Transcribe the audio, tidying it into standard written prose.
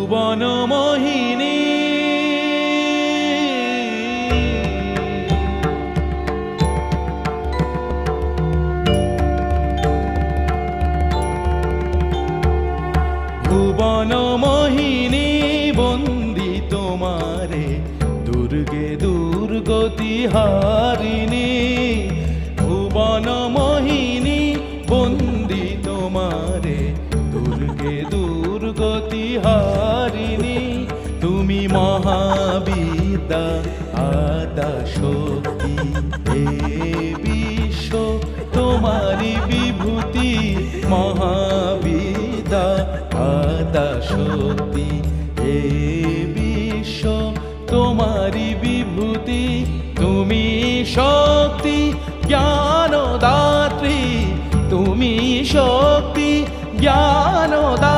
ভুবন মোহিনী ভুবন মোহিনী বন্দি তোমারে দুর্গে দুর্গতি হারিণী ভুবন মোহিনী বন্দি তোমারে দুর্গে দুর্গতি হারিণী তুমি মহাবিদ্যা আদা শক্তি হে বিশ্ব তোমারি বিভূতি মহাবিদ্যা আদা শক্তি হে বিশ্ব তোমারি বিভূতি তুমি শক্তি জ্ঞানদাত্রী তুমি শক্তি জ্ঞানদাত্রী